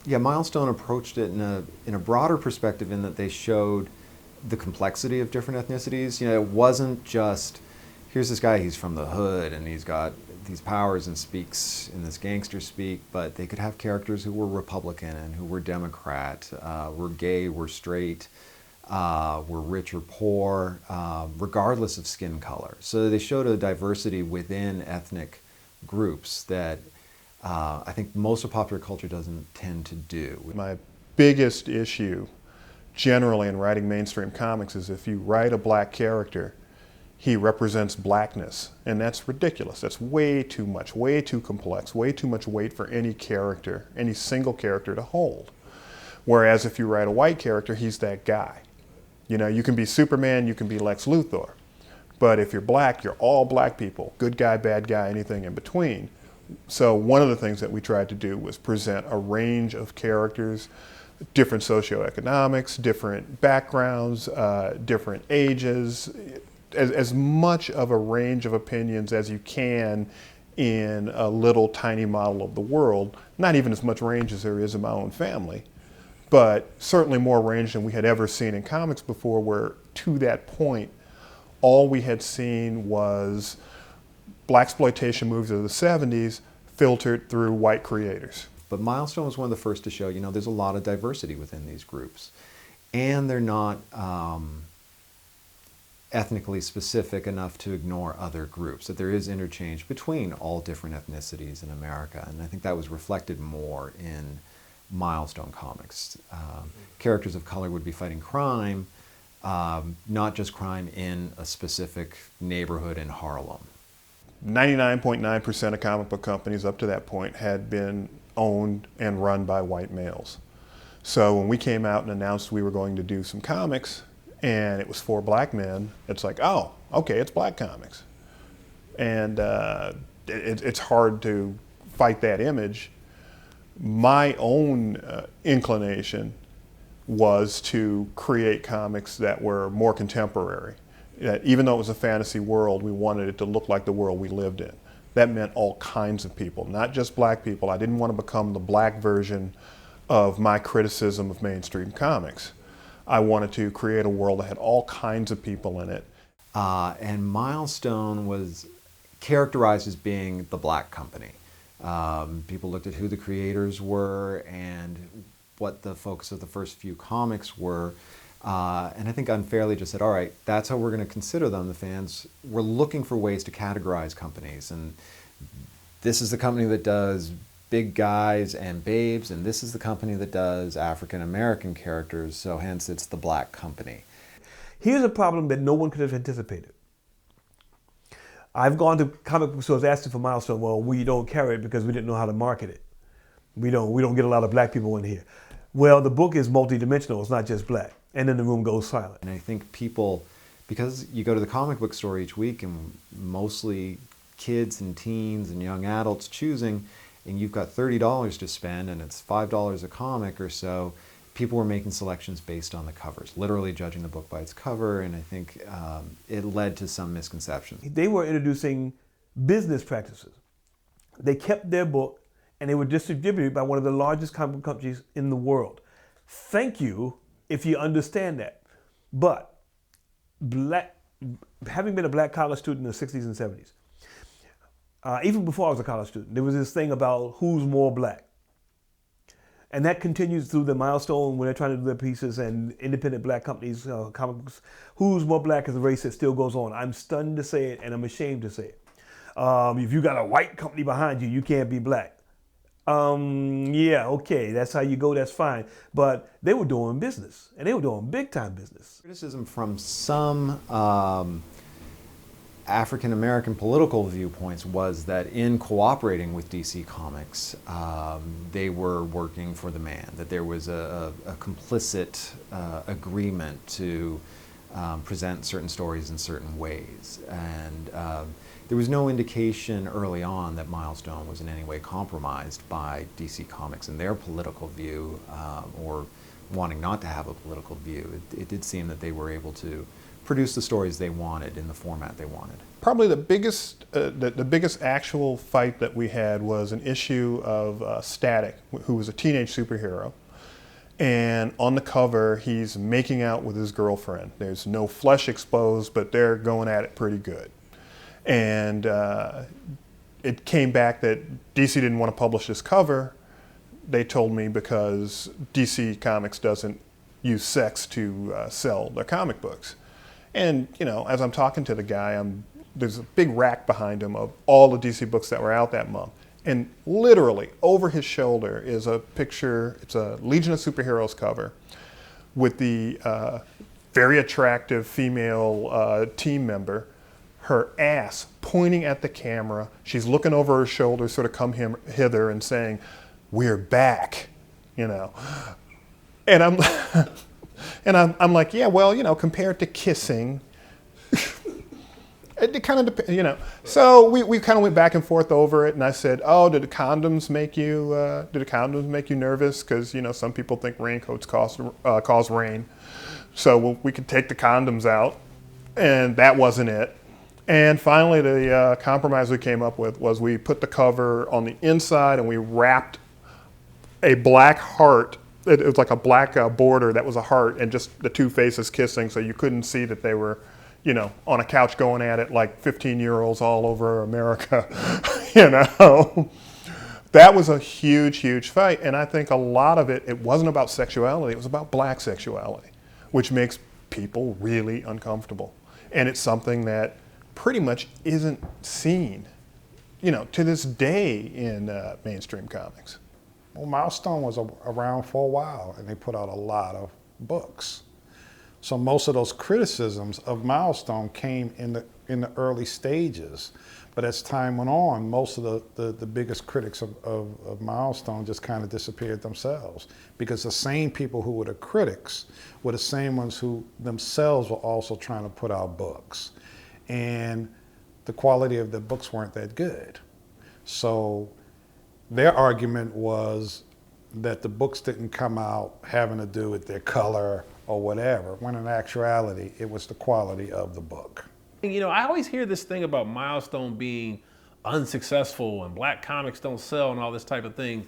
Yeah, Milestone approached it in a broader perspective in that they showed the complexity of different ethnicities. You know, it wasn't just, here's this guy, he's from the hood and he's got these powers and speaks in this gangster speak, but they could have characters who were Republican and who were Democrat, were gay, were straight, were rich or poor, regardless of skin color. So they showed a diversity within ethnic groups that I think most of popular culture doesn't tend to do. My biggest issue generally in writing mainstream comics is if you write a black character, he represents blackness, and that's ridiculous. That's way too much, way too complex, way too much weight for any character, any single character to hold. Whereas if you write a white character, he's that guy. You know, you can be Superman, you can be Lex Luthor, but if you're black, you're all black people, good guy, bad guy, anything in between. So one of the things that we tried to do was present a range of characters, different socioeconomics, different backgrounds, different ages, as much of a range of opinions as you can in a little tiny model of the world. Not even as much range as there is in my own family, but certainly more range than we had ever seen in comics before, where to that point, all we had seen was blaxploitation movies of the 70s filtered through white creators. But Milestone was one of the first to show, you know, there's a lot of diversity within these groups. And they're not ethnically specific enough to ignore other groups, that there is interchange between all different ethnicities in America. And I think that was reflected more in Milestone comics. Characters of color would be fighting crime, not just crime in a specific neighborhood in Harlem. 99.9% of comic book companies up to that point had been owned and run by white males. So when we came out and announced we were going to do some comics and it was for black men, it's like, oh, okay, it's black comics. And it's hard to fight that image. My own inclination was to create comics that were more contemporary. Even though it was a fantasy world, we wanted it to look like the world we lived in. That meant all kinds of people, not just black people. I didn't want to become the black version of my criticism of mainstream comics. I wanted to create a world that had all kinds of people in it. And Milestone was characterized as being the black company. People looked at who the creators were and what the focus of the first few comics were. And I think unfairly just said, all right, that's how we're going to consider them. The fans were looking for ways to categorize companies. And this is the company that does big guys and babes, and this is the company that does African-American characters, so hence it's the black company. Here's a problem that no one could have anticipated. I've gone to comic book stores asking for Milestone. Well, we don't carry it because we didn't know how to market it. We don't get a lot of black people in here. Well, the book is multidimensional, it's not just black. And then the room goes silent. And I think people, because you go to the comic book store each week and mostly kids and teens and young adults choosing, and you've got $30 to spend and it's $5 a comic or so, people were making selections based on the covers, literally judging the book by its cover, and I think it led to some misconceptions. They were introducing business practices. They kept their book and they were distributed by one of the largest comic book companies in the world. Thank you if you understand that. But having been a black college student in the 60s and 70s, even before I was a college student, there was this thing about who's more black. And that continues through the Milestone when they're trying to do their pieces and independent black companies, comic books. Who's more black is a race that still goes on. I'm stunned to say it and I'm ashamed to say it. If you got a white company behind you, you can't be black. Yeah, okay, that's how you go, that's fine. But they were doing business, and they were doing big time business. Criticism from some African-American political viewpoints was that in cooperating with DC Comics, they were working for the man, that there was a complicit agreement to present certain stories in certain ways. And there was no indication early on that Milestone was in any way compromised by DC Comics in their political view or wanting not to have a political view. It did seem that they were able to produce the stories they wanted in the format they wanted. Probably the biggest actual fight that we had was an issue of Static, who was a teenage superhero. And on the cover, he's making out with his girlfriend. There's no flesh exposed, but they're going at it pretty good. And it came back that DC didn't want to publish this cover. They told me because DC Comics doesn't use sex to sell their comic books. And, you know, as I'm talking to the guy, there's a big rack behind him of all the DC books that were out that month. And literally over his shoulder is a picture, it's a Legion of Superheroes cover with the very attractive female team member, her ass pointing at the camera. She's looking over her shoulder, sort of come hither and saying, "We're back," you know. And I'm like, yeah, well, you know, compared to kissing, it kind of depends, you know. So we kind of went back and forth over it, and I said, "Oh, did the condoms make you nervous? Because, you know, some people think raincoats cause rain, so we could take the condoms out," and that wasn't it. And finally, the compromise we came up with was we put the cover on the inside and we wrapped a black heart. It was like a black border that was a heart and just the two faces kissing, so you couldn't see that they were, you know, on a couch going at it like 15-year-olds all over America, you know. That was a huge, huge fight, and I think a lot of it wasn't about sexuality, it was about black sexuality, which makes people really uncomfortable. And it's something that pretty much isn't seen, you know, to this day in mainstream comics. Well, Milestone was around for a while, and they put out a lot of books. So most of those criticisms of Milestone came in the early stages. But as time went on, most of the biggest critics of Milestone just kind of disappeared themselves, because the same people who were the critics were the same ones who themselves were also trying to put out books. And the quality of the books weren't that good. So their argument was that the books didn't come out having to do with their color or whatever, when in actuality, it was the quality of the book. You know, I always hear this thing about Milestone being unsuccessful and black comics don't sell and all this type of thing.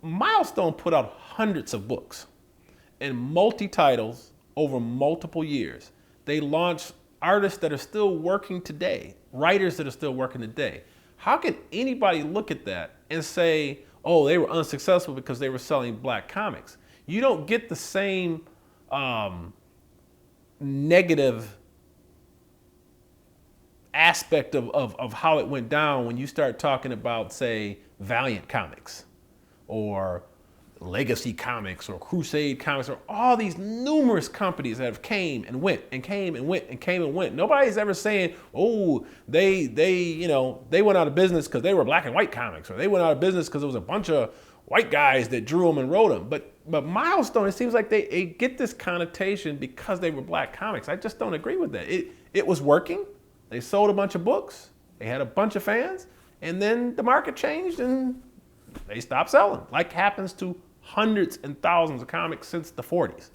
Milestone put out hundreds of books and multi-titles over multiple years. They launched artists that are still working today, writers that are still working today. How can anybody look at that and say, oh, they were unsuccessful because they were selling black comics? You don't get the same negative aspect of how it went down when you start talking about, say, Valiant Comics or Legacy Comics or Crusade Comics or all these numerous companies that have came and went and came and went and came and went. Nobody's ever saying, oh, they went out of business because they were black and white comics, or they went out of business because it was a bunch of white guys that drew them and wrote them. But Milestone, it seems like they get this connotation because they were black comics. I just don't agree with that. It was working. They sold a bunch of books. They had a bunch of fans, and then the market changed and they stopped selling, like happens to hundreds and thousands of comics since the 40s.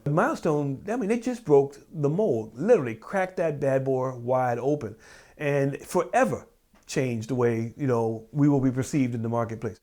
Milestone, I mean, they just broke the mold, literally cracked that bad boy wide open, and forever changed the way, you know, we will be perceived in the marketplace.